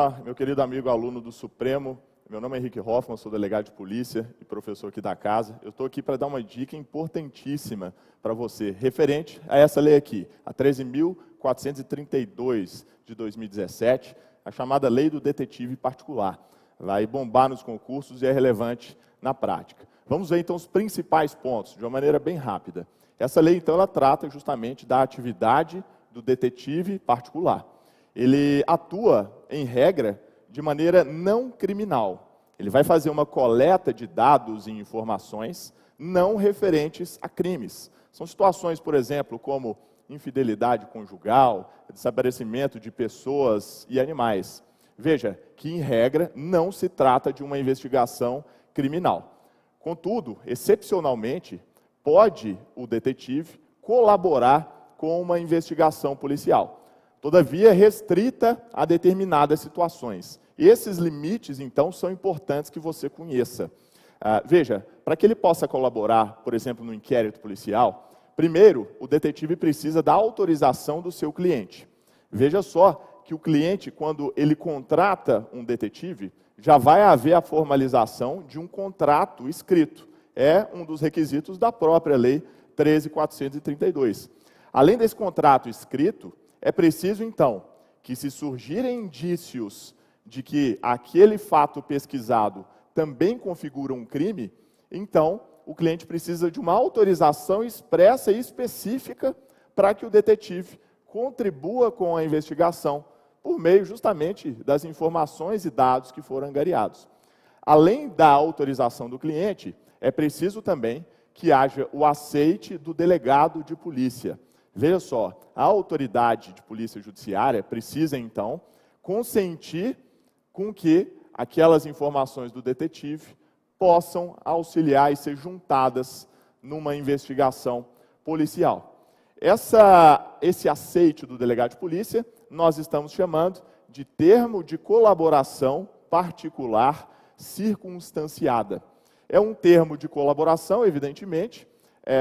Olá, meu querido amigo aluno do Supremo. Meu nome é Henrique Hoffman, sou delegado de polícia e professor aqui da casa. Eu estou aqui para dar uma dica importantíssima para você, referente a essa lei aqui, a 13.432 de 2017, a chamada Lei do Detetive Particular. Vai bombar nos concursos e é relevante na prática. Vamos ver então os principais pontos, de uma maneira bem rápida. Essa lei então ela trata justamente da atividade do detetive particular. Ele atua, em regra, de maneira não criminal. Ele vai fazer uma coleta de dados e informações não referentes a crimes. São situações, por exemplo, como infidelidade conjugal, desaparecimento de pessoas e animais. Veja que, em regra, não se trata de uma investigação criminal. Contudo, excepcionalmente, pode o detetive colaborar com uma investigação policial. Todavia, restrita a determinadas situações. Esses limites, então, são importantes que você conheça. Veja, para que ele possa colaborar, por exemplo, no inquérito policial, primeiro, o detetive precisa da autorização do seu cliente. Veja só que o cliente, quando ele contrata um detetive, já vai haver a formalização de um contrato escrito. É um dos requisitos da própria Lei 13.432. Além desse contrato escrito, é preciso, então, que se surgirem indícios de que aquele fato pesquisado também configura um crime, então o cliente precisa de uma autorização expressa e específica para que o detetive contribua com a investigação, por meio justamente das informações e dados que foram angariados. Além da autorização do cliente, é preciso também que haja o aceite do delegado de polícia. Veja só, a autoridade de polícia judiciária precisa, então, consentir com que aquelas informações do detetive possam auxiliar e ser juntadas numa investigação policial. Esse aceite do delegado de polícia, nós estamos chamando de termo de colaboração particular circunstanciada. É um termo de colaboração, evidentemente,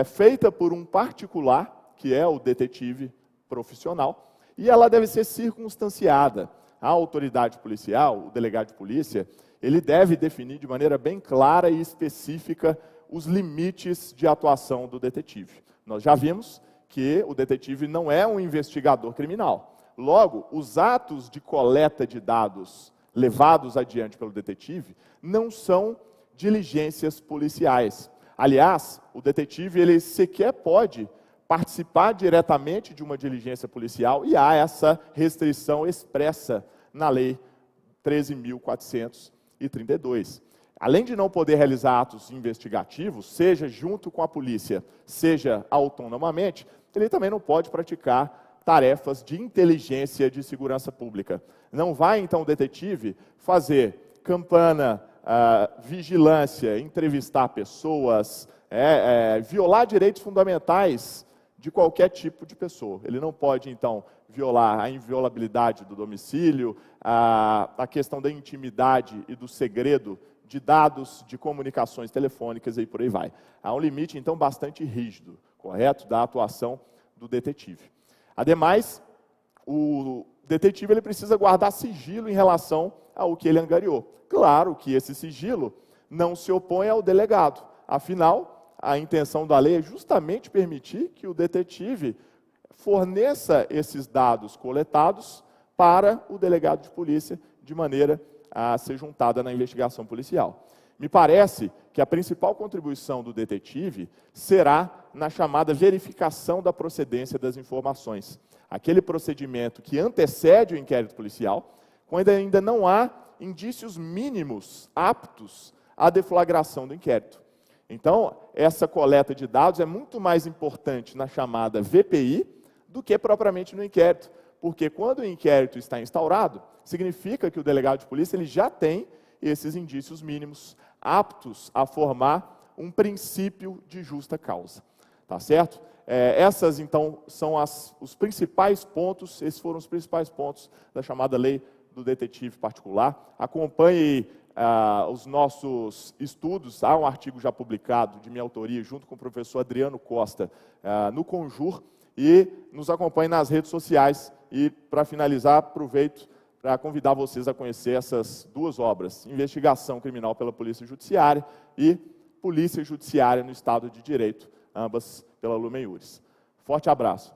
feita por um particular, que é o detetive profissional, e ela deve ser circunstanciada. A autoridade policial, o delegado de polícia, ele deve definir de maneira bem clara e específica os limites de atuação do detetive. Nós já vimos que o detetive não é um investigador criminal. Logo, os atos de coleta de dados levados adiante pelo detetive não são diligências policiais. Aliás, o detetive ele sequer pode participar diretamente de uma diligência policial e há essa restrição expressa na Lei 13.432. Além de não poder realizar atos investigativos, seja junto com a polícia, seja autonomamente, ele também não pode praticar tarefas de inteligência de segurança pública. Não vai, então, o detetive fazer campana, vigilância, entrevistar pessoas, violar direitos fundamentais de qualquer tipo de pessoa. Ele não pode, então, violar a inviolabilidade do domicílio, a questão da intimidade e do segredo de dados, de comunicações telefônicas e por aí vai. Há um limite, então, bastante rígido, correto, da atuação do detetive. Ademais, o detetive ele precisa guardar sigilo em relação ao que ele angariou. Claro que esse sigilo não se opõe ao delegado. Afinal, a intenção da lei é justamente permitir que o detetive forneça esses dados coletados para o delegado de polícia de maneira a ser juntada na investigação policial. Me parece que a principal contribuição do detetive será na chamada verificação da procedência das informações. Aquele procedimento que antecede o inquérito policial, quando ainda não há indícios mínimos aptos à deflagração do inquérito. Então, essa coleta de dados é muito mais importante na chamada VPI do que propriamente no inquérito, porque quando o inquérito está instaurado, significa que o delegado de polícia ele já tem esses indícios mínimos aptos a formar um princípio de justa causa. Tá certo? Essas, então, são os principais pontos, esses foram os principais pontos da chamada Lei do Detetive Particular. Acompanhe os nossos estudos, há um artigo já publicado de minha autoria, junto com o professor Adriano Costa, no Conjur, e nos acompanhe nas redes sociais. E, para finalizar, aproveito para convidar vocês a conhecer essas duas obras, Investigação Criminal pela Polícia Judiciária e Polícia Judiciária no Estado de Direito, ambas pela Lumen Iuris. Forte abraço.